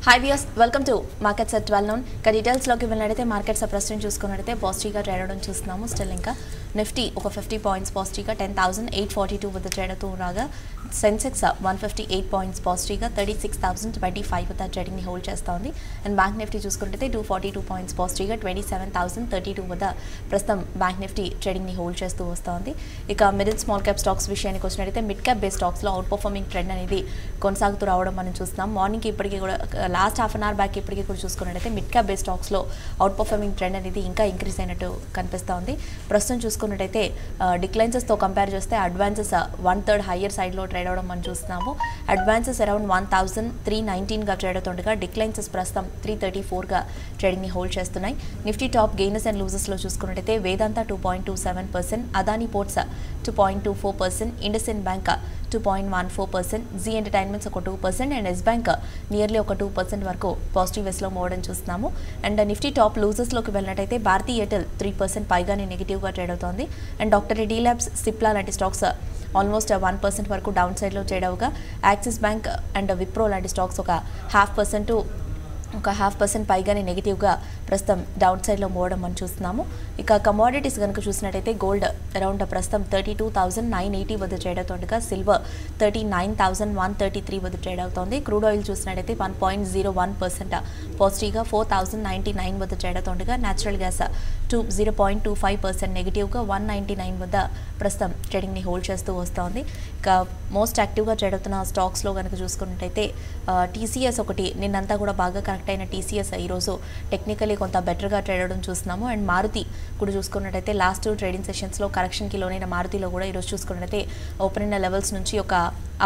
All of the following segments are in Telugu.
Hi viewers, welcome to Markets at 12 noon. Details loki velladite markets ప్రస్తుతం చూసుకున్నట్లయితే పాజిటివ్ గా ట్రేడ్ అవడం చూస్తున్నాము. స్టిల్ ఇంకా నిఫ్టీ ఒక 50 పాయింట్స్ పాజిటివ్ గా 10842 వద్ద ట్రేడ్ అవుతూ ఉండగా సెన్సెక్స్ 158 పాయింట్స్ పాజిటివ్ గా 36025 వద్ద ట్రేడింగ్ ని హోల్డ్ చేస్తోంది. అండ్ బ్యాంక్ నిఫ్టీ చూసుకున్నట్లయితే 242 పాయింట్స్ పాజిటివ్ గా 27032 వద్ద ప్రస్తుతం బ్యాంక్ నిఫ్టీ ట్రేడింగ్ ని హోల్డ్ చేస్తూ వస్తోంది. ఇక మిడిల్ స్మాల్ క్యాప్ స్టాక్స్ విషయానికి వచ్చినట్లయితే మిడ్ క్యాప్ బేస్ స్టాక్స్ లో అవుట్ పర్ఫార్మింగ్ ట్రెండ్ అనేది కొనసాగుతూ రావడం మనం చూస్తున్నాం. మార్నింగ్ కి ఇప్పటికీ కూడా last half an hour back ఇప్పటికీ కూడా చూసుకున్నట్లయితే మిడ్ క్యాప్ బేస్ స్టాక్స్లో అవుట్ పర్ఫార్మింగ్ ట్రెండ్ అనేది ఇంకా ఇంక్రీజ్ అయినట్టు కనిపిస్తోంది. ప్రస్తుతం చూసుకున్నట్టయితే డిక్లైన్సెస్తో కంపేర్ చేస్తే అడ్వాన్సెస్ 1/3 హయ్యర్ సైడ్లో ట్రేడ్ అవడం మనం చూస్తున్నాము. అడ్వాన్సెస్ అరౌండ్ 1319గా ట్రేడ్ అవుతుండగా డిక్లైన్సెస్ ప్రస్తుతం 334గా ట్రేడింగ్ని హోల్డ్ చేస్తున్నాయి. నిఫ్టీ టాప్ గెయినర్స్ అండ్ లూజర్స్లో చూసుకున్నట్టయితే Vedanta 2.27%, Adani ports 2.24%, IndusInd bank 2.14%, Zee entertainments ఒక 2% అండ్ ఎస్ బ్యాంక్ నియర్లీ ఒక 2% వరకు పాజిటివ్ వేస్లో మోవడం చూస్తున్నాము. అండ్ నిఫ్టీ టాప్ లూజర్స్లోకి వెళ్ళినట్టయితే భారతీ ఎయిర్టెల్ 3% పైగానే నెగిటివ్గా ట్రేడ్ అవుతోంది. And doctor Reddy Labs, Cipla లాంటి స్టాక్స్ ఆల్మోస్ట్ 1% వరకు డౌన్ సైడ్లో ట్రేడ్ అవగా యాక్సిస్ బ్యాంక్ అండ్ విప్రో లాంటి స్టాక్స్ ఒక 0.5% పైగానే నెగిటివ్గా ప్రస్తుతం డౌన్ సైడ్లో మోవడం మనం చూస్తున్నాము. ఇక కమోడిటీస్ కనుక చూసినట్టయితే గోల్డ్ అరౌండ్ ప్రస్తుతం 32,980 వద్ద ట్రేడ్ అవుతుండగా సిల్వర్ 39,133 వద్ద ట్రేడ్ అవుతోంది. క్రూడ్ ఆయిల్ చూసినట్టయితే 1.01% పాజిటివ్గా 4,099 వద్ద ట్రేడ్ అవుతుండగా న్యాచురల్ గ్యాస్ 0.25% నెగిటివ్గా 199 వద్ద ప్రస్తుతం ట్రేడింగ్ని హోల్డ్ చేస్తూ వస్తోంది. ఇక మోస్ట్ యాక్టివ్గా ట్రేడ్ అవుతున్న స్టాక్స్లో కనుక చూసుకున్నట్టయితే టీసీఎస్ ఒకటి, నిన్నంతా కూడా బాగా కనెక్ట్ అయిన టీసీఎస్ ఈరోజు టెక్నికలీ కొంత బెటర్గా ట్రేడ్ అవడం చూస్తున్నాము. అండ్ మారుతి కూడా చూసుకున్నట్టయితే లాస్ట్ ట్రేడింగ్ సెషన్స్లో కరెక్షన్కి లోనైన మారుతిలో కూడా ఈరోజు చూసుకున్నట్టయితే ఓపెన్ అయిన లెవెల్స్ నుంచి ఒక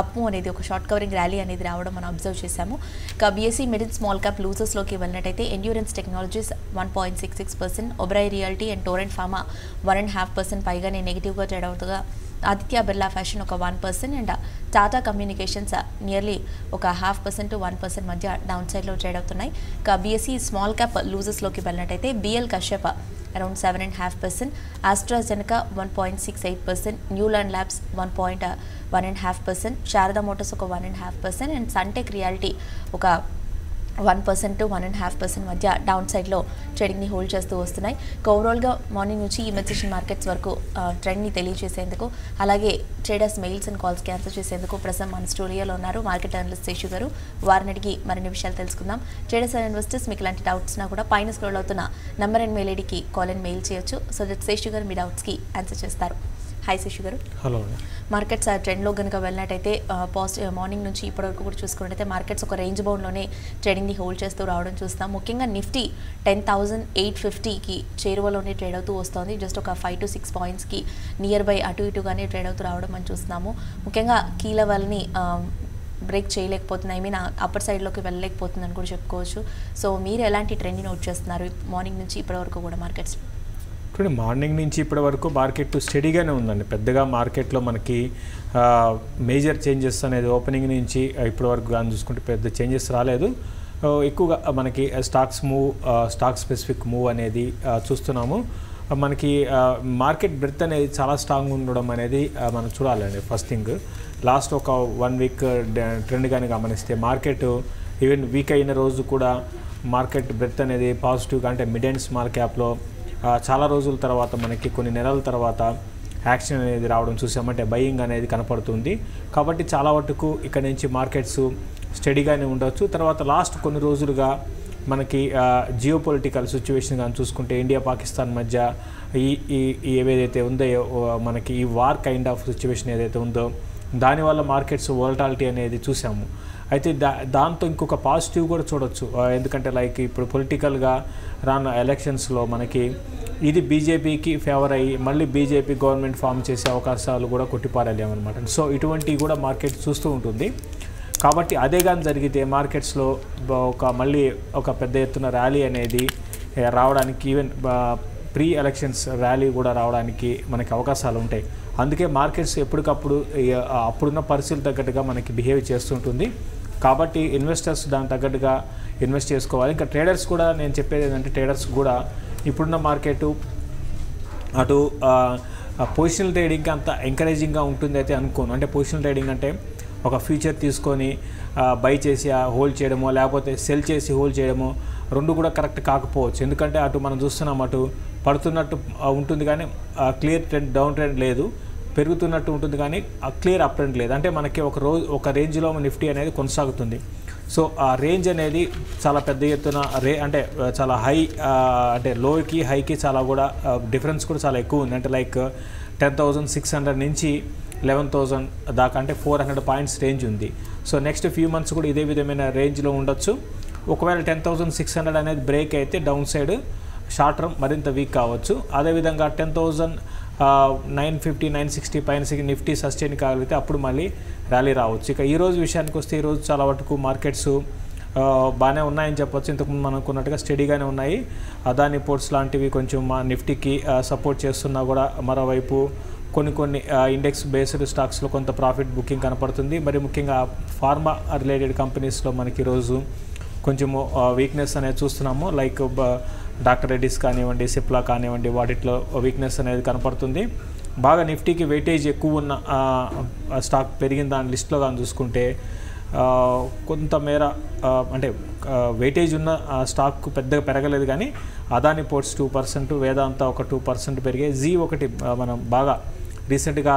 అప్ము అనేది ఒక షార్ట్ కవరింగ్ ర్యాలీ అనేది రావడం మనం అబ్జర్వ్ చేశాము. ఇక బీఎస్సీ మిడిల్ స్మాల్ క్యాప్ లూజర్స్లోకి వెళ్ళినట్టయితే Endurance Technologies 1.66%, Oberoi Realty and Torrent Pharma 1.5% పైగానే నెగిటివ్గా ట్రేడ్ అవుతుందిగా ఆదిత్య బిర్లా ఫ్యాషన్ ఒక 1% అండ్ టాటా కమ్యూనికేషన్స్ నియర్లీ ఒక 0.5% to 1% మధ్య డౌన్ సైడ్లో ట్రేడ్ అవుతున్నాయి. ఇక బీఎస్సీ స్మాల్ క్యాప్ లూజర్స్లోకి వెళ్ళినట్టయితే BL Kashyap around 7.5%, AstraZeneca 1.68%, Neuland Labs 1.1.5%, Sharda Motors ఒక 1.5% అండ్ సన్టెక్ రియాలిటీ ఒక 1% to 1.5% మధ్య డౌన్ సైడ్లో ట్రేడింగ్ని హోల్డ్ చేస్తూ వస్తున్నాయి. ఓవరాల్గా మార్నింగ్ నుంచి ఈ మెన్సెషన్ మార్కెట్స్ వరకు ట్రెండ్ని తెలియజేసేందుకు అలాగే ట్రేడర్స్ మెయిల్స్ అండ్ కాల్స్కి ఆన్సర్ చేసేందుకు ప్రస్తుతం మన స్టూడియోలో ఉన్నారు మార్కెట్ అనలిస్ట్ శేషు గారు. వారిని అడిగి మరిన్ని విషయాలు తెలుసుకుందాం. ట్రేడర్స్ అండ్ ఇన్వెస్టర్స్ మీకు ఇలాంటి డౌట్స్నా కూడా పైన స్క్రోల్ అవుతున్న నంబర్ అండ్ మెయిల్ ఐడికి కాల్ అండ్ మెయిల్ చేయొచ్చు. సో దట్ శేషు గారు మీ డౌట్స్కి ఆన్సర్ చేస్తారు. హాయ్ శేషు గారు. హలో. మార్కెట్స్ ట్రెండ్లో కనుక వెళ్ళినట్టయితే పాజిటివ్ మార్నింగ్ నుంచి ఇప్పటివరకు కూడా చూసుకున్నట్టయితే మార్కెట్స్ ఒక రేంజ్ బౌండ్లోనే ట్రేడింగ్ని హోల్డ్ చేస్తూ రావడం చూస్తాం. ముఖ్యంగా నిఫ్టీ 10,850కి చేరువలోనే ట్రేడ్ అవుతూ వస్తుంది. జస్ట్ ఒక 5 to 6 పాయింట్స్కి నియర్ బై అటు ఇటుగానే ట్రేడ్ అవుతూ రావడం మనం చూస్తున్నాము. ముఖ్యంగా కీ లెవెల్ని బ్రేక్ చేయలేకపోతుంది, ఐ మీన్ అప్పర్ సైడ్లోకి వెళ్ళలేకపోతుందని కూడా చెప్పుకోవచ్చు. సో మీరు ఎలాంటి ట్రెండ్ని నోట్ చేస్తున్నారు మార్నింగ్ నుంచి ఇప్పటివరకు కూడా మార్కెట్స్? ఇప్పుడు మార్నింగ్ నుంచి ఇప్పటి వరకు మార్కెట్ స్టడీగానే ఉందండి. పెద్దగా మార్కెట్లో మనకి మేజర్ చేంజెస్ అనేది ఓపెనింగ్ నుంచి ఇప్పటి వరకు కానీ చూసుకుంటే పెద్ద చేంజెస్ రాలేదు. ఎక్కువగా మనకి స్టాక్ స్పెసిఫిక్ మూవ్ అనేది చూస్తున్నాము. మనకి మార్కెట్ బ్రెత్ అనేది చాలా స్ట్రాంగ్ ఉండడం అనేది మనం చూడాలండి. ఫస్ట్ థింగ్, లాస్ట్ ఒక 1 వీక్ ట్రెండ్ కానీ గమనిస్తే మార్కెట్ ఈవెన్ వీక్ అయిన రోజు కూడా మార్కెట్ బ్రెత్ అనేది పాజిటివ్గా, అంటే మిడ్ అండ్ స్మాల్ క్యాప్లో చాలా రోజుల తర్వాత మనకి కొన్ని నెలల తర్వాత యాక్షన్ అనేది రావడం చూసామంటే బయింగ్ అనేది కనపడుతుంది. కాబట్టి చాలా వరకు ఇక్కడ నుంచి మార్కెట్స్ స్టడీగానే ఉండవచ్చు. తర్వాత లాస్ట్ కొన్ని రోజులుగా మనకి జియో పొలిటికల్ సిచ్యువేషన్ కానీ చూసుకుంటే ఇండియా పాకిస్తాన్ మధ్య ఏవేదైతే ఉందో మనకి ఈ వార్ కైండ్ ఆఫ్ సిచ్యువేషన్ ఏదైతే ఉందో దానివల్ల మార్కెట్స్ వోలటాలిటీ అనేది చూసాము. అయితే దాంతో ఇంకొక పాజిటివ్ కూడా చూడొచ్చు. ఎందుకంటే లైక్ ఇప్పుడు పొలిటికల్గా రాన్న ఎలక్షన్స్లో మనకి ఇది బీజేపీకి ఫేవర్ అయ్యి మళ్ళీ బీజేపీ గవర్నమెంట్ ఫామ్ చేసే అవకాశాలు కూడా కొట్టిపారేలేమన్నమాట. సో ఇటువంటివి కూడా మార్కెట్ చూస్తూ ఉంటుంది. కాబట్టి అదే కానీ జరిగితే మార్కెట్స్లో మళ్ళీ ఒక పెద్ద ఎత్తున ర్యాలీ అనేది రావడానికి, ఈవెన్ ప్రీ ఎలక్షన్స్ ర్యాలీ కూడా రావడానికి మనకి అవకాశాలు ఉంటాయి. అందుకే మార్కెట్స్ ఎప్పటికప్పుడు అప్పుడున్న పరిస్థితులు తగ్గట్టుగా మనకి బిహేవ్ చేస్తుంటుంది. కాబట్టి ఇన్వెస్టర్స్ దానికి తగ్గట్టుగా ఇన్వెస్ట్ చేసుకోవాలి. ఇంకా ట్రేడర్స్ కూడా నేను చెప్పేది ఏంటంటే ట్రేడర్స్ కూడా ఇప్పుడున్న మార్కెట్ అటు పొజిషనల్ ట్రేడింగ్కి అంత ఎంకరేజింగ్గా ఉంటుంది అయితే అనుకోను. అంటే పొజిషనల్ ట్రేడింగ్ అంటే ఒక ఫ్యూచర్ తీసుకొని బై చేసి హోల్డ్ చేయడమో లేకపోతే సెల్ చేసి హోల్డ్ చేయడమో రెండు కూడా కరెక్ట్ కాకపోవచ్చు. ఎందుకంటే అటు మనం చూస్తున్నాం, అటు పడుతున్నట్టు ఉంటుంది కానీ క్లియర్ ట్రెండ్ డౌన్ ట్రెండ్ లేదు, పెరుగుతున్నట్టు ఉంటుంది కానీ క్లియర్ అప్ ట్రెండ్ లేదు. అంటే మనకి ఒక రేంజ్లో నిఫ్టీ అనేది కొనసాగుతుంది. సో ఆ రేంజ్ అనేది చాలా పెద్ద ఎత్తున అంటే చాలా హై, అంటే లోకి హైకి చాలా కూడా డిఫరెన్స్ కూడా చాలా ఎక్కువ ఉంది. అంటే లైక్ 10,600 నుంచి 11,000 దాకా, అంటే 400 పాయింట్స్ రేంజ్ ఉంది. సో నెక్స్ట్ ఫ్యూ మంత్స్ కూడా ఇదే విధమైన రేంజ్లో ఉండొచ్చు. ఒకవేళ 10,600 అనేది బ్రేక్ అయితే డౌన్ సైడ్ షార్ట్ టర్మ్ మరింత వీక్ కావచ్చు. అదేవిధంగా 10,950 960 పైన నిఫ్టీ సస్టైన్ కాగలిగితే అప్పుడు మళ్ళీ ర్యాలీ రావచ్చు. ఇక ఈరోజు విషయానికి వస్తే ఈరోజు చాలా వరకు మార్కెట్స్ బాగానే ఉన్నాయని చెప్పొచ్చు. ఇంతకుముందు మనం అనుకున్నట్టుగా స్టడీగానే ఉన్నాయి. అదాని పోర్ట్స్ లాంటివి కొంచెం మా నిఫ్టీకి సపోర్ట్ చేస్తున్నా కూడా మరోవైపు కొన్ని ఇండెక్స్ బేస్డ్ స్టాక్స్లో కొంత ప్రాఫిట్ బుకింగ్ కనపడుతుంది. మరి ముఖ్యంగా ఫార్మా రిలేటెడ్ కంపెనీస్లో మనకి ఈరోజు కొంచెము వీక్నెస్ అనేది చూస్తున్నాము. లైక్ డాక్టర్ రెడ్డిస్ కానివ్వండి, సిప్లా కానివ్వండి, వాటిలో వీక్నెస్ అనేది కనపడుతుంది. బాగా నిఫ్టీకి వెయిటేజ్ ఎక్కువ ఉన్న స్టాక్ పెరిగిన దాని లిస్ట్లో కానీ చూసుకుంటే కొంతమేర అంటే వెయిటేజ్ ఉన్న స్టాక్ పెద్దగా పెరగలేదు కానీ అదాని పోర్ట్స్ 2%, వేదాంత ఒక 2% పెరిగాయి. జీ ఒకటి మనం బాగా రీసెంట్గా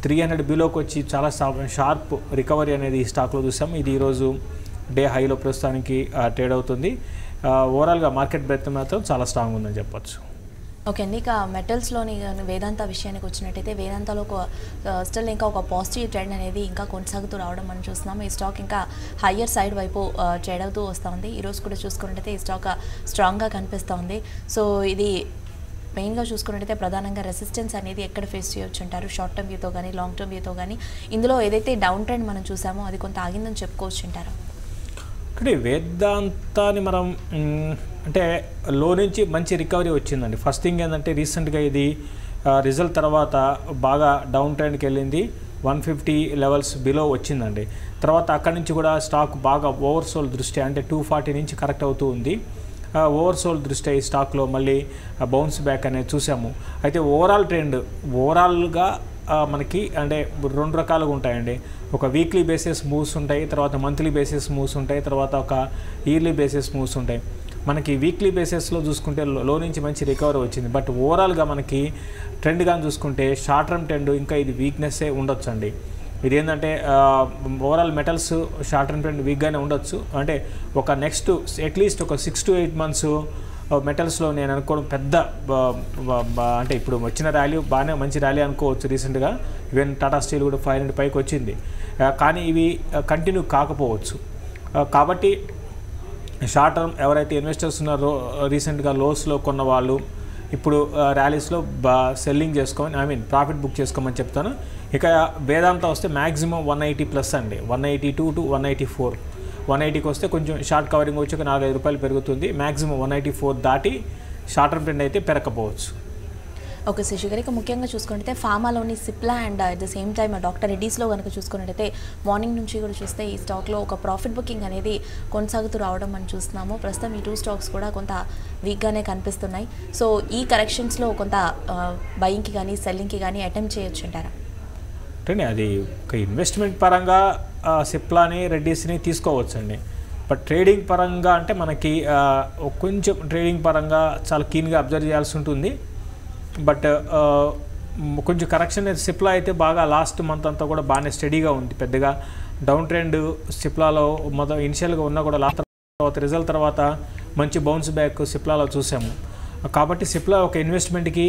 300 బిలోకి వచ్చి చాలా షార్ప్ రికవరీ అనేది ఈ స్టాక్లో చూసాం. ఇది ఈరోజు డే హైలో ప్రస్తుతానికి ట్రేడ్ అవుతుంది. ఓవరాల్గా మార్కెట్ బ్రెత్ మాత్రం చాలా స్ట్రాంగ్ ఉందని చెప్పొచ్చు. ఓకే అండి, ఇక మెటల్స్లోని వేదాంత విషయానికి వచ్చినట్టయితే వేదాంతలో స్టిల్ ఇంకా ఒక పాజిటివ్ ట్రెండ్ అనేది ఇంకా కొనసాగుతూ రావడం మనం చూస్తున్నాం. ఈ స్టాక్ ఇంకా హయ్యర్ సైడ్ వైపు ట్రేడ్ అవుతూ వస్తూ ఉంది. ఈరోజు కూడా చూసుకున్నట్టయితే ఈ స్టాక్ స్ట్రాంగ్గా కనిపిస్తూ ఉంది. సో ఇది మెయిన్గా చూసుకున్నట్టయితే ప్రధానంగా రెసిస్టెన్స్ అనేది ఎక్కడ ఫేస్ చేయొచ్చు అంటారు, షార్ట్ టర్మ్ వ్యూతో కానీ లాంగ్ టర్మ్ వ్యూతో కానీ? ఇందులో ఏదైతే డౌన్ ట్రెండ్ మనం చూసామో అది కొంత ఆగిందని చెప్పుకోవచ్చు అంటారు. అంటే వేదాంతాన్ని మనం అంటే లో నుంచి మంచి రికవరీ వచ్చిందండి. ఫస్ట్ థింగ్ ఏంటంటే రీసెంట్గా ఇది రిజల్ట్ తర్వాత బాగా డౌన్ ట్రెండ్కి వెళ్ళింది, 150 లెవెల్స్ బిలో వచ్చిందండి. తర్వాత అక్కడి నుంచి కూడా స్టాక్ బాగా ఓవర్సోల్ దృష్ట్యా అంటే 240 నుంచి కరెక్ట్ అవుతూ ఉంది. ఓవర్సోల్ దృష్ట్యా ఈ స్టాక్లో మళ్ళీ బౌన్స్ బ్యాక్ అనేది చూసాము. అయితే ఓవరాల్ ట్రెండ్ ఓవరాల్గా మనకి అంటే రెండు రకాలుగా ఉంటాయండి. ఒక వీక్లీ బేసిస్ మూవ్స్ ఉంటాయి, తర్వాత మంత్లీ బేసిస్ మూవ్స్ ఉంటాయి, తర్వాత ఒక ఇయర్లీ బేసిస్ మూవ్స్ ఉంటాయి. మనకి వీక్లీ బేసిస్లో చూసుకుంటే లో నుంచి మంచి రికవరీ వచ్చింది. బట్ ఓవరాల్గా మనకి ట్రెండ్ కానీ చూసుకుంటే షార్ట్ టర్మ్ ట్రెండ్ ఇంకా ఇది వీక్నెస్సే ఉండొచ్చు అండి. ఇది ఏంటంటే overall metals short term trend వీక్గానే ఉండొచ్చు. అంటే ఒక నెక్స్ట్ అట్లీస్ట్ ఒక 6 to 8 months మెటల్స్లో నేను అనుకోవడం పెద్ద అంటే ఇప్పుడు వచ్చిన ర్యాలీ బాగానే మంచి ర్యాలీ అనుకోవచ్చు. రీసెంట్గా ఈవెన్ టాటా స్టీల్ కూడా 500 పైకి వచ్చింది, కానీ ఇవి కంటిన్యూ కాకపోవచ్చు. కాబట్టి షార్ట్ టర్మ్ ఎవరైతే ఇన్వెస్టర్స్ ఉన్నారో రీసెంట్గా లోస్లో కొన్న వాళ్ళు ఇప్పుడు ర్యాలీస్లో సెల్లింగ్ చేసుకోమని ప్రాఫిట్ బుక్ చేసుకోమని చెప్తాను. ఇక వేదాంత వస్తే మ్యాక్సిమం 180+ అండి, 182 to 184. 180కి వస్తే కొంచెం షార్ట్ కవరింగ్ వచ్చి ఒక 4-5 రూపాయలు పెరుగుతుంది. మ్యాక్సిమం 184 దాటి షార్ట్ టర్మ్ ట్రెండ్ అయితే పెరగకపోవచ్చు. ఓకే శశి గారు, ఇక ముఖ్యంగా చూసుకుంటే ఫార్మాలోని Cipla and at the same time doctor రెడ్డీస్లో కనుక చూసుకున్నట్టయితే మార్నింగ్ నుంచి కూడా చూస్తే ఈ స్టాక్లో ఒక ప్రాఫిట్ బుకింగ్ అనేది కొనసాగుతూ రావడం మనం చూస్తున్నాము. ప్రస్తుతం ఈ 2 స్టాక్స్ కూడా కొంత వీక్గానే కనిపిస్తున్నాయి. సో ఈ కరెక్షన్స్లో కొంత బయింగ్కి కానీ సెల్లింగ్కి కానీ అటెంప్ట్ చేయొచ్చు అంటారా? అంటే అది ఒక ఇన్వెస్ట్మెంట్ పరంగా సిప్లాని రెడ్డీస్ని తీసుకోవచ్చండి. బట్ ట్రేడింగ్ పరంగా అంటే మనకి కొంచెం ట్రేడింగ్ పరంగా చాలా కీన్గా అబ్జర్వ్ చేయాల్సి ఉంటుంది. బట్ కొంచెం కరెక్షన్ సిప్లా అయితే బాగా లాస్ట్ మంత్ అంతా కూడా బాగానే స్టడీగా ఉంది. పెద్దగా డౌన్ ట్రెండ్ సిప్లాలో ఇనిషియల్గా ఉన్నా కూడా లాస్ట్ తర్వాత రిజల్ట్ తర్వాత మంచి బౌన్స్ బ్యాక్ సిప్లాలో చూసాము. కాబట్టి సిప్లా ఒక ఇన్వెస్ట్మెంట్కి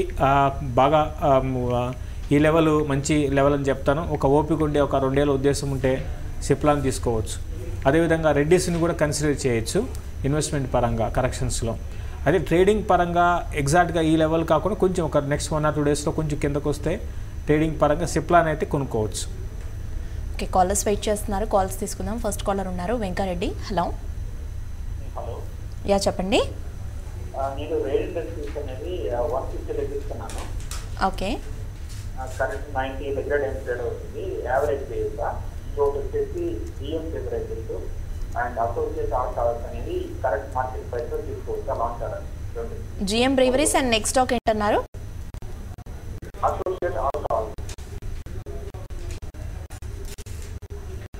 బాగా ఈ లెవెల్ మంచి లెవెల్ అని చెప్తాను. ఒక ఓపిక ఉండే ఒక 2 ఏళ్ళ ఉద్దేశం ఉంటే సిప్లాని తీసుకోవచ్చు. అదేవిధంగా రెడ్డీస్ని కూడా కన్సిడర్ చేయొచ్చు ఇన్వెస్ట్మెంట్ పరంగా కరెక్షన్స్లో. అదే ట్రేడింగ్ పరంగా ఎగ్జాక్ట్గా ఈ లెవెల్ కాకుండా కొంచెం ఒక నెక్స్ట్ 1 or 2 daysలో కొంచెం కిందకు వస్తే ట్రేడింగ్ పరంగా సిప్లాని అయితే కొనుక్కోవచ్చు. ఓకే, కాలర్స్ వెయిట్ చేస్తున్నారు, కాల్స్ తీసుకుందాం. ఫస్ట్ కాలర్ ఉన్నారు వెంకారెడ్డి. హలో. యా చెప్పండి. నేను రైల్ ఇండస్ట్రీస్ అనేది 150 దగ్గర ఇస్తున్నాను. ఓకే, కరెంట్ 90 దగ్గర ట్రేడ్ అవుతుంది. యావరేజ్ బేస్గా ఇంకోటి వచ్చేసి GM Beverages and Associate Alcohols అనేది కరెక్ట్ మార్కెట్ ప్రైస్లో తీసుకోవచ్చు long term. GM Breweries and next stock ఏంటన్నారు? Associate Alcohols.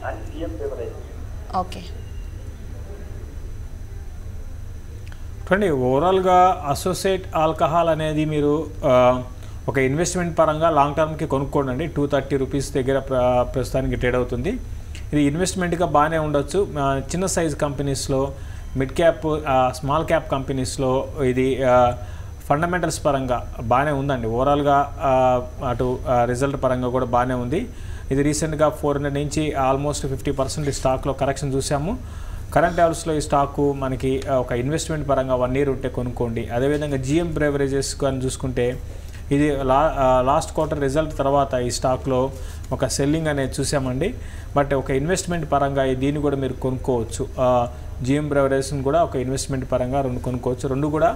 And GM Beverages. Okay. చూడండి, ఓవరాల్గా అసోసియేట్ ఆల్కహాల్ అనేది మీరు ఒక ఇన్వెస్ట్మెంట్ పరంగా లాంగ్ టర్మ్కి కొనుక్కోండి. 230 రూపీస్ దగ్గర ప్రస్తుతానికి ట్రేడ్ అవుతుంది. ఇది ఇన్వెస్ట్మెంట్గా బాగానే ఉండొచ్చు. చిన్న సైజ్ కంపెనీస్లో, మిడ్ క్యాప్, స్మాల్ క్యాప్ కంపెనీస్లో ఇది ఫండమెంటల్స్ పరంగా బాగానే ఉందండి. ఓవరాల్గా అటు రిజల్ట్ పరంగా కూడా బాగానే ఉంది. ఇది రీసెంట్గా 400 నుంచి ఆల్మోస్ట్ 50% స్టాక్లో కరెక్షన్ చూసాము. కరెంట్ లెవెల్స్లో ఈ స్టాకు మనకి ఒక ఇన్వెస్ట్మెంట్ పరంగా 1 year ఉంటే కొనుక్కోండి. అదేవిధంగా జిఎం బ్రేవరేజెస్ కానీ చూసుకుంటే ఇది లాస్ట్ క్వార్టర్ రిజల్ట్ తర్వాత ఈ స్టాక్లో ఒక సెల్లింగ్ అనేది చూసామండి. బట్ ఒక ఇన్వెస్ట్మెంట్ పరంగా దీన్ని కూడా మీరు కొనుక్కోవచ్చు. జిఎం బ్రేవరేజెస్ని కూడా ఒక ఇన్వెస్ట్మెంట్ పరంగా 2 కొనుక్కోవచ్చు. 2 కూడా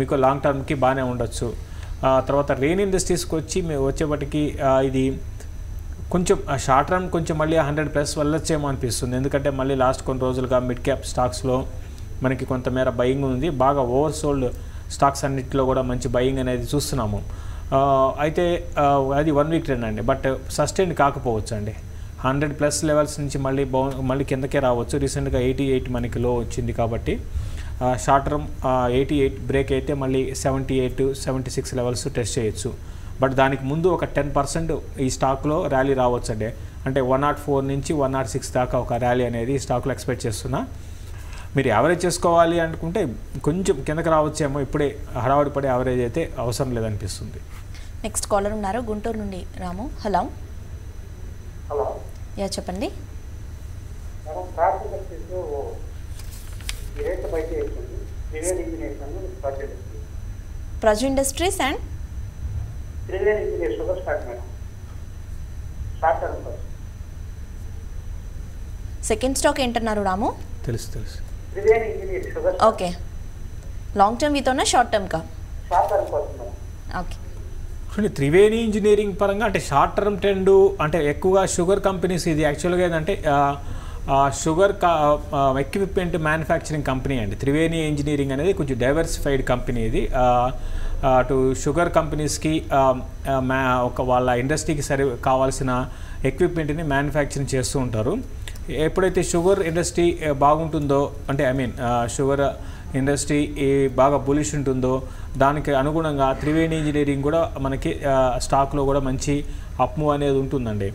మీకు లాంగ్ టర్మ్కి బాగానే ఉండొచ్చు. తర్వాత రెయిన్ ఇండస్ట్రీస్కి వచ్చేప్పటికి ఇది కొంచెం షార్ట్ టర్మ్ కొంచెం మళ్ళీ 100+ వెళ్ళొచ్చేమో అనిపిస్తుంది. ఎందుకంటే మళ్ళీ లాస్ట్ కొన్ని రోజులుగా మిడ్ క్యాప్ స్టాక్స్లో మనకి కొంతమేర బయింగ్ ఉంది. బాగా ఓవర్ సోల్డ్ స్టాక్స్ అన్నింటిలో కూడా మంచి బయింగ్ అనేది చూస్తున్నాము. అయితే అది 1 week ట్రెండ్ అండి. బట్ సస్టైన్ కాకపోవచ్చు అండి. 100+ లెవెల్స్ నుంచి మళ్ళీ కిందకే రావచ్చు. రీసెంట్గా 88 మనకి లో వచ్చింది కాబట్టి షార్ట్ టర్మ్ 88 బ్రేక్ అయితే మళ్ళీ 78, 76 లెవెల్స్ టెస్ట్ చేయొచ్చు. బట్ దానికి ముందు ఒక 10% ఈ స్టాక్లో ర్యాలీ రావచ్చు అండి. అంటే 104 నుంచి 106 దాకా ఒక ర్యాలీ అనేది ఈ స్టాక్లో ఎక్స్పెక్ట్ చేస్తున్నా. మీరు యావరేజ్ చేసుకోవాలి అనుకుంటే కొంచెం కిందకి రావచ్చేమో. ఇప్పుడే హడావుడి పడే యావరేజ్ అయితే అవసరం లేదనిపిస్తుంది. నెక్స్ట్ కాలర్ ఉన్నారు గుంటూరు నుండి రాము. హలో. హలో, యా చెప్పండి. Praj Industries and second stock ఏంటన్నారు రాము? తెలుసు. Okay. Long term with short term కా? ఓకే. చూడండి, త్రివేణి ఇంజనీరింగ్ పరంగా అంటే షార్ట్ టర్మ్ ట్రెండ్ అంటే ఎక్కువగా షుగర్ కంపెనీస్. ఇది యాక్చువల్గా ఏంటంటే షుగర్ ఎక్విప్మెంట్ మ్యానుఫ్యాక్చరింగ్ కంపెనీ అండి. త్రివేణి ఇంజనీరింగ్ అనేది కొంచెం డైవర్సిఫైడ్ కంపెనీ. ఇది అటు షుగర్ కంపెనీస్కి వాళ్ళ ఇండస్ట్రీకి కావాల్సిన ఎక్విప్మెంట్ని మ్యానుఫ్యాక్చరింగ్ చేస్తూ ఉంటారు. ఎప్పుడైతే షుగర్ ఇండస్ట్రీ బాగుంటుందో, అంటే షుగర్ ఇండస్ట్రీ బాగా బులిష్ ఉంటుందో దానికి అనుగుణంగా త్రివేణి ఇంజనీరింగ్ కూడా మనకి స్టాక్లో కూడా మంచి అప్మూవ్ అనేది ఉంటుందండి.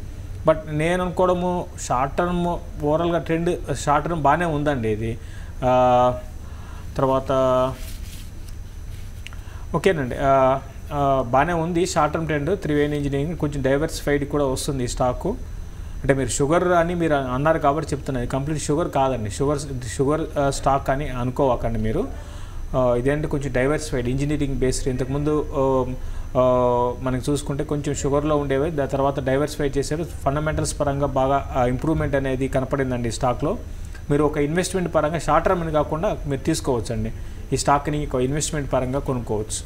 బట్ నేను అనుకోవడము షార్ట్ టర్మ్ ఓవరాల్గా ట్రెండ్ షార్ట్ టర్మ్ బాగానే ఉందండి. ఇది తర్వాత ఓకేనండి, బాగానే ఉంది short term trend. Triveni engineering కొంచెం డైవర్సిఫైడ్ కూడా వస్తుంది ఈ స్టాకు. అంటే మీరు షుగర్ అని మీరు అన్నారు కాబట్టి చెప్తున్నది, కంప్లీట్ షుగర్ కాదండి. షుగర్ స్టాక్ అని అనుకోవకండి మీరు. ఇదేంటి కొంచెం డైవర్సిఫైడ్ ఇంజనీరింగ్ బేస్డ్. ఇంతకుముందు మనకి చూసుకుంటే కొంచెం షుగర్లో ఉండేవి, దాని తర్వాత డైవర్సిఫై చేశారు. ఫండమెంటల్స్ పరంగా బాగా ఇంప్రూవ్మెంట్ అనేది కనపడిందండి ఈ స్టాక్లో. మీరు ఒక ఇన్వెస్ట్మెంట్ పరంగా షార్ట్ టర్మ్ అని కాకుండా మీరు తీసుకోవచ్చండి. ఈ స్టాక్ని ఒక ఇన్వెస్ట్మెంట్ పరంగా కొనుక్కోవచ్చు.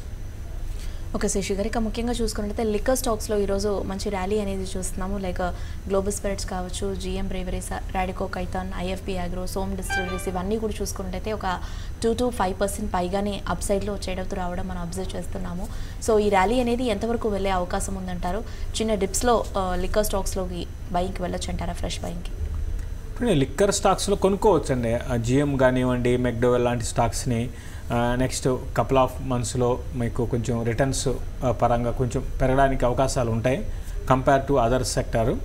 ఓకే శశి గారు, ఇక ముఖ్యంగా చూసుకున్నట్లయితే లిక్కర్ స్టాక్స్లో ఈరోజు మంచి ర్యాలీ అనేది చూస్తున్నాము. లైక్ గ్లోబల్ స్పిరిట్స్ కావచ్చు, GM breweries, Radico Khaitan, IFB agro, Som distilleries ఇవన్నీ కూడా చూసుకున్నట్లయితే ఒక 2 to 5% పైగానే అప్ సైడ్లో ట్రేడ్ అవుతూ రావడం మనం అబ్జర్వ్ చేస్తున్నాము. సో ఈ ర్యాలీ అనేది ఎంతవరకు వెళ్ళే అవకాశం ఉందంటారు? చిన్న డిప్స్లో లిక్కర్ స్టాక్స్లోకి బయింగ్కి వెళ్ళొచ్చు అంటారా? ఫ్రెష్ బయింగ్కి ఇప్పుడు లిక్కర్ స్టాక్స్లో కొనుక్కోవచ్చు అండి. జిఎం కానివ్వండి, మెక్డోవెల్ లాంటి స్టాక్స్ని నెక్స్ట్ కపుల్ ఆఫ్ మంత్స్లో మీకు కొంచెం రిటర్న్స్ పరంగా కొంచెం పెరగడానికి అవకాశాలు ఉంటాయి కంపేర్ టు అదర్ సెక్టారు.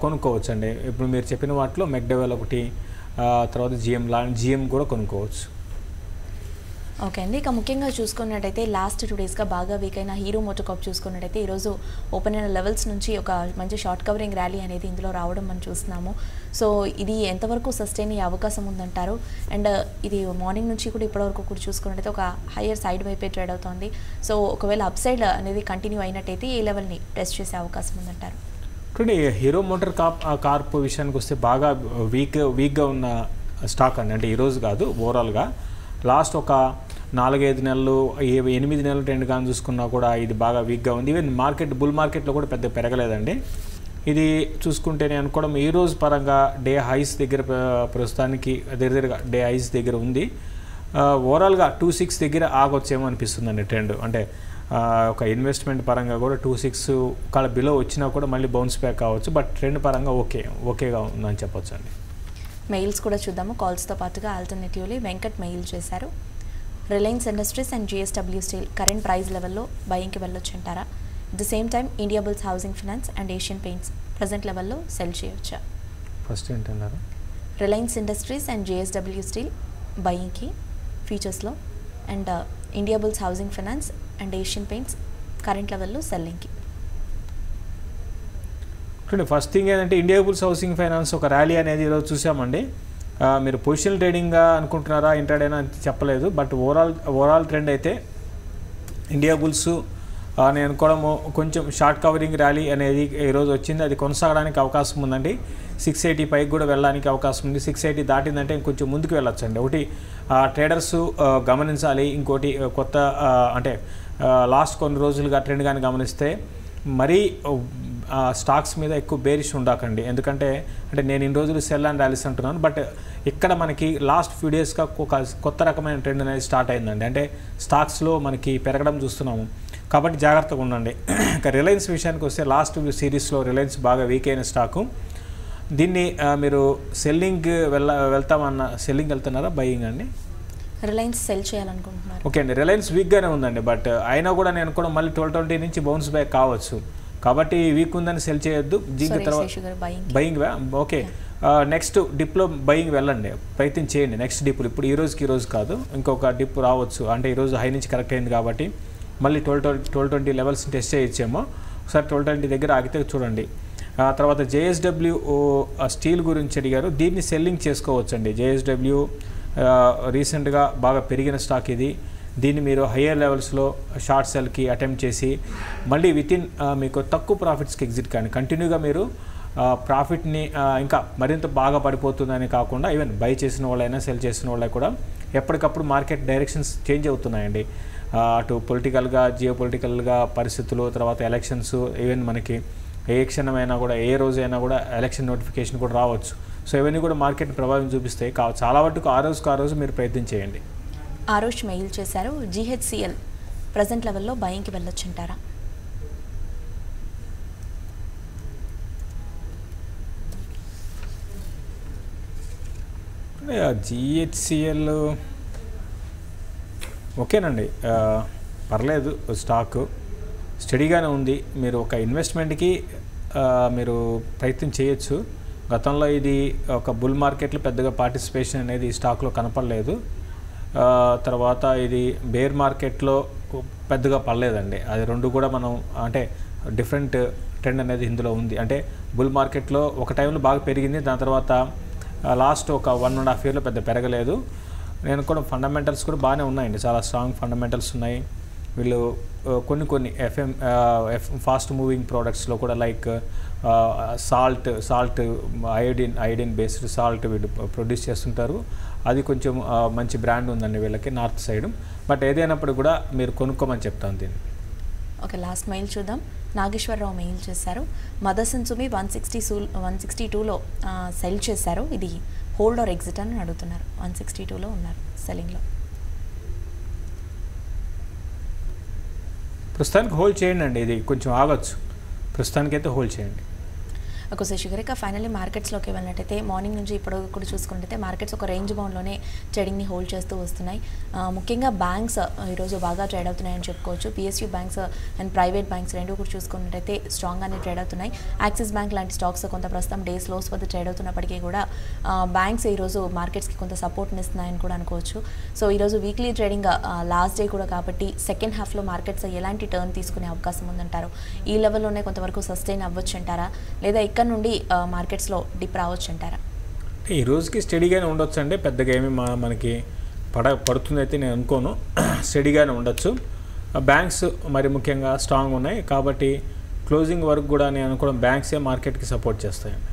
కొనుక్కోవచ్చు అండి. ఇప్పుడు మీరు చెప్పిన వాటిలో మెక్డోవెల్ ఒకటి, తర్వాత జిఎం కూడా కొనుక్కోవచ్చు. ఓకే అండి, ఇక ముఖ్యంగా చూసుకున్నట్టయితే లాస్ట్ 2 daysగా బాగా వీక్ అయిన హీరో మోటోకార్ప్ చూసుకున్నట్టయితే ఈరోజు ఓపెన్ అయిన లెవెల్స్ నుంచి ఒక మంచి షార్ట్ కవరింగ్ ర్యాలీ అనేది ఇందులో రావడం మనం చూస్తున్నాము. సో ఇది ఎంతవరకు సస్టైన్ అయ్యే అవకాశం ఉందంటారు? అండ్ ఇది మార్నింగ్ నుంచి కూడా ఇప్పటివరకు కూడా చూసుకున్నట్టయితే ఒక హయ్యర్ సైడ్ వైపే ట్రేడ్ అవుతుంది. సో ఒకవేళ అప్ సైడ్ అనేది కంటిన్యూ అయినట్టయితే ఏ లెవెల్ని టెస్ట్ చేసే అవకాశం ఉందంటారు? చూడండి, హీరో మోటార్ కార్ప్ విషయానికి వస్తే బాగా వీక్గా ఉన్న స్టాక్ అండి. అంటే ఈరోజు కాదు, ఓవరాల్గా లాస్ట్ ఒక 4-5 నెలలు 8 నెలలు ట్రెండ్ కానీ చూసుకున్నా కూడా ఇది బాగా వీక్గా ఉంది. ఈవెన్ బుల్ మార్కెట్లో కూడా పెద్ద పెరగలేదండి. ఇది చూసుకుంటే నేను అనుకోవడం ఈ రోజు పరంగా డే హైస్ దగ్గర ప్రస్తుతానికి దగ్గరగా డే హైస్ దగ్గర ఉంది. ఓవరాల్గా 26 దగ్గర ఆగొచ్చేమో అనిపిస్తుందండి ట్రెండ్. అంటే ఒక ఇన్వెస్ట్మెంట్ పరంగా కూడా 2.6 కాల బిలో వచ్చినా కూడా మళ్ళీ బౌన్స్ బ్యాక్ కావచ్చు. బట్ ట్రెండ్ పరంగా ఓకేగా ఉందని చెప్పొచ్చు అండి. మెయిల్స్ కూడా చూద్దాము. కాల్స్తో పాటుగా ఆల్టర్నేటివ్లీ వెంకట్ మెయిల్ చేశారు. Reliance Industries and JSW steel current price లెవెల్లో బయింగ్కి వెళ్ళొచ్చు అంటారా? At the same time Indiabulls Housing Finance and Asian Paints present లెవెల్లో సెల్ చేయొచ్చా? ఫస్ట్ ఏంటన్నారు? Reliance Industries and JSW steel బయింగ్కి ఫ్యూచర్స్లో and Indiabulls Housing Finance and Asian Paints current లెవెల్లో సెల్లింగ్కి. ఫస్ట్ థింగ్ ఏంటంటే ఇండియా బుల్స్ హౌసింగ్ ఫైనాన్స్ ఒక ర్యాలీ అనేది ఈరోజు చూసామండి. మీరు పొజిషనల్ ట్రేడింగ్గా అనుకుంటున్నారా ఇంట్రాడేనా అని చెప్పలేదు. బట్ ఓవరాల్ ట్రెండ్ అయితే ఇండియా బుల్స్ నేను అనుకోవడము కొంచెం షార్ట్ కవరింగ్ ర్యాలీ అనేది ఈరోజు వచ్చింది. అది కొనసాగడానికి అవకాశం ఉందండి. 680 పైకి కూడా వెళ్ళడానికి అవకాశం ఉంది. 680 దాటిందంటే ఇంకొంచెం ముందుకు వెళ్ళొచ్చండి. ఒకటి ట్రేడర్స్ గమనించాలి. ఇంకోటి కొత్త అంటే లాస్ట్ కొన్ని రోజులుగా ట్రెండ్ కానీ గమనిస్తే మరీ స్టాక్స్ మీద ఎక్కువ బేరిష్ ఉండకండి. ఎందుకంటే నేను ఇన్ని రోజులు సెల్ అండ్ ర్యాలీస్ అంటున్నాను. బట్ ఇక్కడ మనకి లాస్ట్ ఫ్యూ డేస్గా ఒక కొత్త రకమైన ట్రెండ్ అనేది స్టార్ట్ అయిందండి. అంటే స్టాక్స్లో మనకి పెరగడం చూస్తున్నాము. కాబట్టి జాగ్రత్తగా ఉండండి. ఇక రిలయన్స్ విషయానికి వస్తే లాస్ట్ సిరీస్లో రిలయన్స్ బాగా వీక్ అయిన స్టాకు. దీన్ని మీరు సెల్లింగ్ వెళ్తున్నారా బయింగ్ అండి? రిలయన్స్ సెల్ చేయాలనుకుంటున్నారు. ఓకే అండి. రిలయన్స్ వీక్గానే ఉందండి. బట్ అయినా కూడా నేను కూడా మళ్ళీ 1220 నుంచి బౌన్స్ బ్యాక్ కావచ్చు. కాబట్టి వీక్ ఉందని సెల్ చేయొద్దు. దీనికి తర్వాత బయింగ్ ఓకే. నెక్స్ట్ డిప్లో బయింగ్ వెళ్ళండి, ప్రయత్నం చేయండి. నెక్స్ట్ డిప్లు ఇప్పుడు ఈ రోజు కాదు, ఇంకొక డిప్ రావచ్చు. అంటే ఈరోజు హై నుంచి కరెక్ట్ అయింది కాబట్టి మళ్ళీ 1220 లెవెల్స్ టెస్ట్ చేయొచ్చేమో. ఒకసారి 1220 దగ్గర ఆగితే చూడండి. తర్వాత JSW స్టీల్ గురించి అడిగారు. దీన్ని సెల్లింగ్ చేసుకోవచ్చండి. JSW రీసెంట్గా బాగా పెరిగిన స్టాక్ ఇది. దీన్ని మీరు హయ్యర్ లెవెల్స్లో షార్ట్ సెల్కి అటెంప్ట్ చేసి మళ్ళీ వితిన్ మీకు తక్కువ ప్రాఫిట్స్కి ఎగ్జిట్ కానీ కంటిన్యూగా మీరు ప్రాఫిట్ని ఇంకా మరింత బాగా పడిపోతుందని కాకుండా ఈవెన్ బై చేసిన వాళ్ళైనా సెల్ చేసిన వాళ్ళకి కూడా ఎప్పటికప్పుడు మార్కెట్ డైరెక్షన్స్ చేంజ్ అవుతున్నాయండి. అటు పొలిటికల్గా జియోపొలిటికల్గా పరిస్థితులు, తర్వాత ఎలక్షన్స్, ఈవెన్ మనకి ఏ క్షణమైనా కూడా ఏ రోజైనా కూడా ఎలక్షన్ నోటిఫికేషన్ కూడా రావచ్చు. సో ఇవన్నీ కూడా మార్కెట్ ప్రభావం చూపిస్తాయి. చాలా వరకు ఆ రోజు మీరు ప్రయత్నం చేయండి. ఆరోష్ మెయిల్ చేశారు. GHCL ప్రజెంట్ లెవెల్లో బయింగ్కి వెళ్ళొచ్చు అంటారా? GHCL ఓకేనండి, పర్లేదు. స్టాక్ స్టడీగానే ఉంది. మీరు ఒక ఇన్వెస్ట్మెంట్కి మీరు ప్రయత్నం చేయొచ్చు. గతంలో ఇది ఒక బుల్ మార్కెట్లో పెద్దగా పార్టిసిపేషన్ అనేది ఈ స్టాక్లో కనపడలేదు. తర్వాత ఇది బేర్ మార్కెట్లో పెద్దగా పడలేదండి. అది రెండు కూడా మనం అంటే డిఫరెంట్ ట్రెండ్ అనేది ఇందులో ఉంది. అంటే బుల్ మార్కెట్లో ఒక టైంలో బాగా పెరిగింది, దాని తర్వాత లాస్ట్ ఒక 1.5 ఇయర్లో పెద్ద పెరగలేదు. నేను కూడా ఫండమెంటల్స్ కూడా బాగానే ఉన్నాయండి, చాలా స్ట్రాంగ్ ఫండమెంటల్స్ ఉన్నాయి. వీళ్ళు కొన్ని ఫాస్ట్ మూవింగ్ ప్రోడక్ట్స్లో కూడా like salt iodine based salt వీళ్ళు ప్రొడ్యూస్ చేస్తుంటారు. అది కొంచెం మంచి బ్రాండ్ ఉందండి వీళ్ళకి నార్త్ సైడ్. బట్ ఏదైనప్పుడు కూడా మీరు కొనుక్కోమని చెప్తాను దీన్ని. ఓకే, లాస్ట్ మెయిల్ చూద్దాం. నాగేశ్వరరావు మెయిల్ చేశారు. మదర్సన్ సుమి 162లో సెల్ చేశారు. ఇది హోల్డ్ ఆర్ ఎగ్జిట్ అని అడుగుతున్నారు. 162లో ఉన్నారు సెల్లింగ్లో. ప్రస్తుతానికి హోల్డ్ చేయండి అండి. ఇది కొంచెం ఆగొచ్చు. ప్రస్తుతానికైతే హోల్డ్ చేయండి. ఒక శేషు గారు, ఇక ఫైనల్లీ మార్కెట్స్లోకి వెళ్ళినట్టయితే మార్నింగ్ నుంచి ఇప్పుడు కూడా చూసుకుంటే మార్కెట్స్ ఒక రేంజ్ బౌండ్లోనే ట్రేడింగ్ని హోల్డ్ చేస్తూ వస్తున్నాయి. ముఖ్యంగా బ్యాంక్స్ ఈరోజు బాగా ట్రేడ్ అవుతున్నాయని చెప్పుకోవచ్చు. PSU banks and private banks రెండు కూడా చూసుకున్నట్టయితే స్ట్రాంగ్గానే ట్రేడ్ అవుతున్నాయి. యాక్సిస్ బ్యాంక్ లాంటి స్టాక్స్ కొంత ప్రస్తుతం డేస్ లోస్ వద్ద ట్రేడ్ అవుతున్నప్పటికీ కూడా బ్యాంక్స్ ఈరోజు మార్కెట్స్కి కొంత సపోర్ట్ని ఇస్తున్నాయని కూడా అనుకోవచ్చు. సో ఈరోజు వీక్లీ ట్రేడింగ్ లాస్ట్ డే కూడా కాబట్టి సెకండ్ హాఫ్లో మార్కెట్స్ ఎలాంటి టర్న్ తీసుకునే అవకాశం ఉందంటారు? ఈ లెవెల్లోనే కొంతవరకు సస్టైన్ అవ్వచ్చు అంటారా, లేదా ఇక్కడ నుండి మార్కెట్స్లో డిప్ రావచ్చు అంటారా? ఈ రోజుకి స్టడీగానే ఉండొచ్చు అండి. పెద్దగా ఏమి మనకి పడుతుందైతే నేను అనుకోను. స్టడీగానే ఉండొచ్చు. బ్యాంక్స్ మరి ముఖ్యంగా స్ట్రాంగ్ ఉన్నాయి కాబట్టి క్లోజింగ్ వరకు కూడా నేను అనుకోవడం బ్యాంక్సే మార్కెట్కి సపోర్ట్ చేస్తాయండి.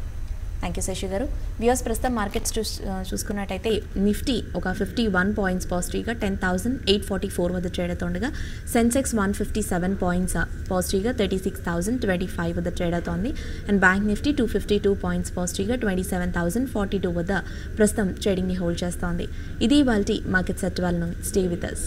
థ్యాంక్ యూ శశి గారు. వ్యూస్ ప్రస్తుతం మార్కెట్స్ చూసుకున్నట్టయితే నిఫ్టీ ఒక 51 పాయింట్స్ పాజిటివ్గా 10,844 వద్ద ట్రేడ్ అవుతుండగా సెన్సెక్స్ 157 పాయింట్స్ పాజిటివ్గా 36,025 వద్ద ట్రేడ్ అవుతోంది. అండ్ బ్యాంక్ నిఫ్టీ 252 పాయింట్స్ పాజిటివ్గా 27,042 వద్ద ప్రస్తుతం ట్రేడింగ్ని హోల్డ్ చేస్తోంది. ఇది ఇవాల్టి market set 12. Stay with us.